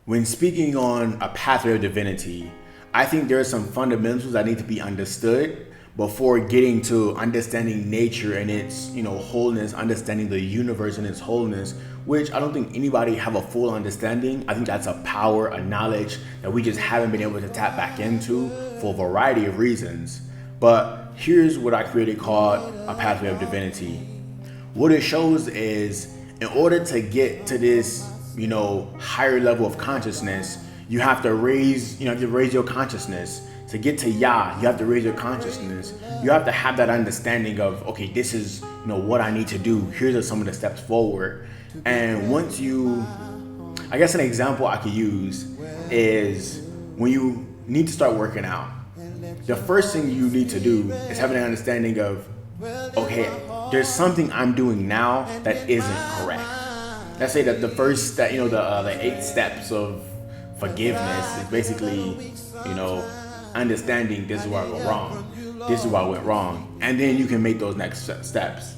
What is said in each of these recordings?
When speaking on a pathway of divinity, I think there are some fundamentals that need to be understood before getting to understanding nature and its, wholeness, understanding the universe and its wholeness, which I don't think anybody have a full understanding. I think that's a power, a knowledge that we just haven't been able to tap back into for a variety of reasons. But here's what I created called a pathway of divinity. What it shows is, in order to get to this, higher level of consciousness, you have to raise your consciousness. To get to Yah, you have to raise your consciousness. You have to have that understanding of, okay, this is, what I need to do. Here's some of the steps forward. And once I guess an example I could use is when you need to start working out. The first thing you need to do is have an understanding of, okay, there's something I'm doing now that isn't correct. Let's say that the first step, the 8 steps of forgiveness is basically, understanding this is where I go wrong. This is where I went wrong. And then you can make those next steps.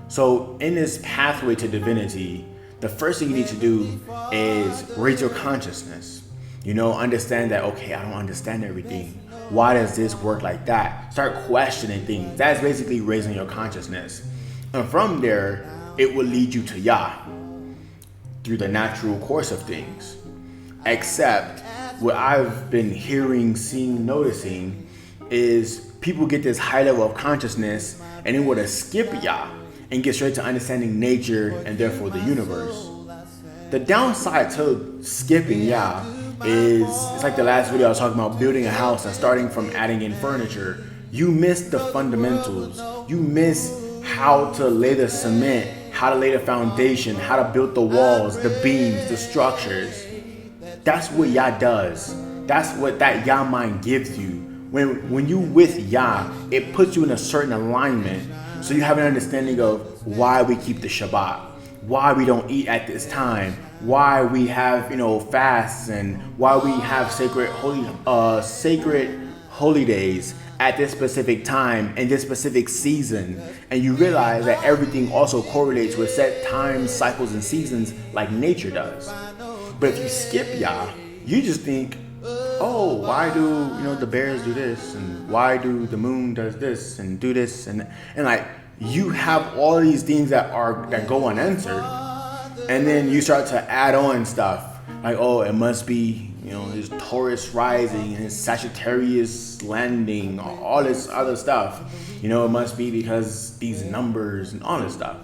So in this pathway to divinity, the first thing you need to do is raise your consciousness. Understand that, okay, I don't understand everything. Why does this work like that? Start questioning things. That's basically raising your consciousness. And from there, it will lead you to Yah through the natural course of things. Except what I've been hearing, seeing, noticing is people get this high level of consciousness and then want to skip Yah and get straight to understanding nature and therefore the universe. The downside to skipping Yah is, it's like the last video I was talking about building a house and starting from adding in furniture. You miss the fundamentals. You miss how to lay the cement, how to lay the foundation, how to build the walls, the beams, the structures. That's what Yah does. That's what that Yah mind gives you. When you with Yah, it puts you in a certain alignment. So you have an understanding of why we keep the Shabbat, why we don't eat at this time, why we have, fasts, and why we have sacred holy days at this specific time and this specific season. And you realize that everything also correlates with set times, cycles, and seasons like nature does. But if you skip Yah, you just think, oh, why do the bears do this, and why do the moon does this and do this, and like you have all these things that go unanswered, and then you start to add on stuff like, oh, it must be there's Taurus rising and Sagittarius landing, all this other stuff. It must be because these numbers and all this stuff.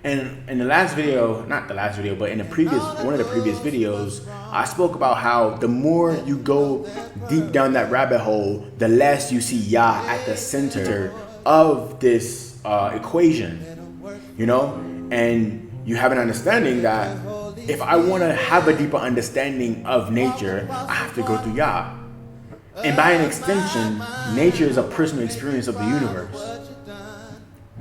And in the last video, not the last video, but in one of the previous videos, I spoke about how the more you go deep down that rabbit hole, the less you see Yah at the center of this equation, and you have an understanding that if I want to have a deeper understanding of nature, I have to go through Yah. And by an extension, nature is a personal experience of the universe.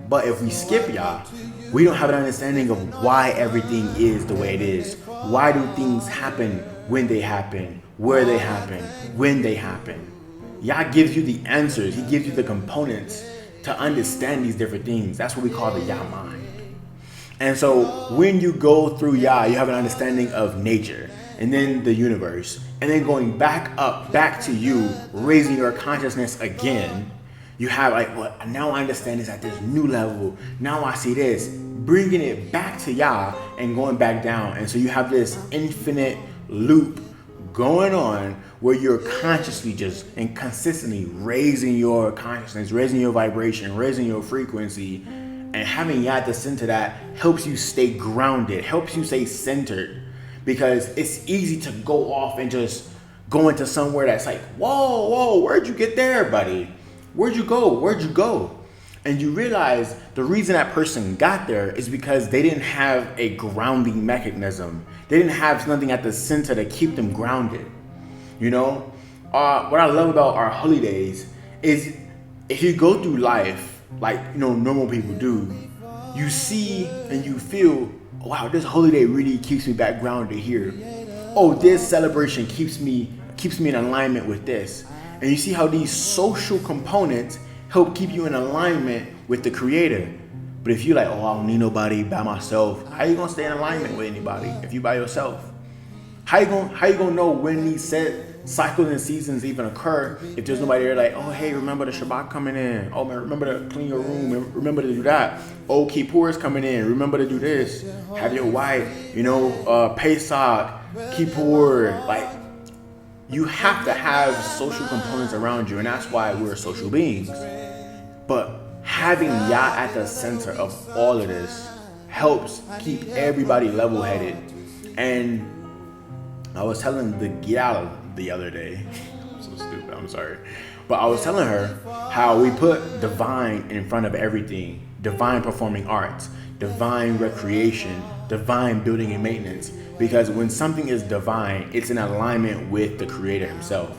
But if we skip Yah, we don't have an understanding of why everything is the way it is. Why do things happen when they happen, where they happen, when they happen? Yah gives you the answers. He gives you the components to understand these different things. That's what we call the Yah mind. And so when you go through Yah, you have an understanding of nature and then the universe, and then going back up, back to you, raising your consciousness again. You have now I understand this at this new level. Now I see this, bringing it back to Yah and going back down. And so you have this infinite loop going on where you're consciously just and consistently raising your consciousness, raising your vibration, raising your frequency. And having Yah at the center, that helps you stay grounded, helps you stay centered. Because it's easy to go off and just go into somewhere that's like, whoa, where'd you get there, buddy? Where'd you go? And you realize the reason that person got there is because they didn't have a grounding mechanism. They didn't have something at the center to keep them grounded. What I love about our holidays is if you go through life like normal people do, you see and you feel, wow, this holiday really keeps me back grounded here. Oh, this celebration keeps me in alignment with this. And you see how these social components help keep you in alignment with the Creator. But if you're oh, I don't need nobody by myself, how are you going to stay in alignment with anybody if you by yourself? How you gonna know when these set cycles and seasons even occur if there's nobody there like, oh hey, remember the Shabbat coming in. Oh man, remember to clean your room. Remember to do that. Oh, Kippur is coming in. Remember to do this. Have your wife, Pesach, Kippur. Like, you have to have social components around you, and that's why we're social beings. But having Yah at the center of all of this helps keep everybody level-headed. And I was telling the gal the other day, I'm so stupid, I'm sorry, but I was telling her how we put divine in front of everything. Divine performing arts, divine recreation, divine building and maintenance. Because when something is divine, it's in alignment with the Creator Himself.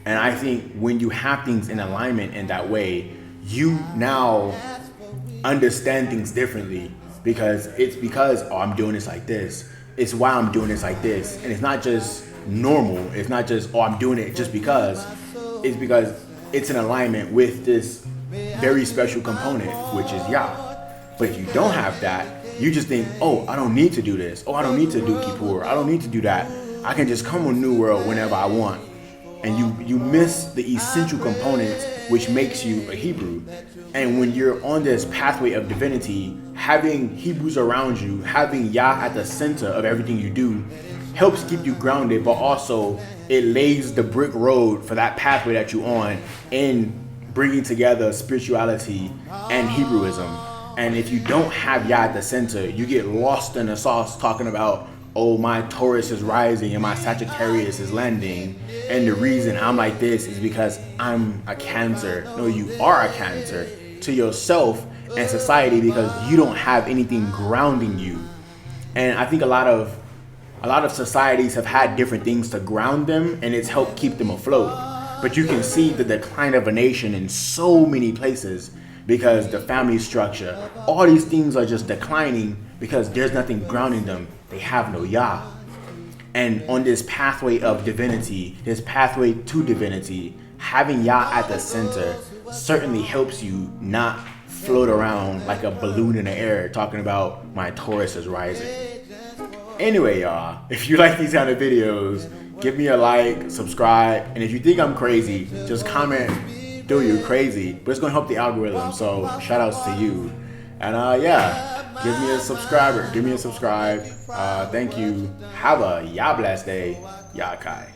And I think when you have things in alignment in that way, you now understand things differently, because I'm doing this like this. It's why I'm doing this like this. And it's not just normal. It's not just, I'm doing it just because. It's because it's in alignment with this very special component, which is Yah. But if you don't have that, you just think, oh, I don't need to do this. Oh, I don't need to do Kippur. I don't need to do that. I can just come on New World whenever I want. And you miss the essential components which makes you a Hebrew. And when you're on this pathway of divinity, having Hebrews around you, having Yah at the center of everything you do, helps keep you grounded, but also it lays the brick road for that pathway that you're on in bringing together spirituality and Hebrewism. And if you don't have Yah at the center, you get lost in the sauce talking about, oh, my Taurus is rising and my Sagittarius is landing. And the reason I'm like this is because I'm a Cancer. No, you are a Cancer to yourself and society, because you don't have anything grounding you. And I think a lot of societies have had different things to ground them, and it's helped keep them afloat. But you can see the decline of a nation in so many places because the family structure, all these things are just declining because there's nothing grounding them. They have no Yah. And on this pathway of divinity, this pathway to divinity, having Yah at the center certainly helps you not float around like a balloon in the air talking about my Taurus is rising. Anyway, y'all, if you like these kind of videos, give me a like, subscribe, and if you think I'm crazy, just comment, dude, you're crazy, but it's gonna help the algorithm, so shout outs to you. And give me a subscribe. Thank you. Have a Yah blessed day. Yah Kai.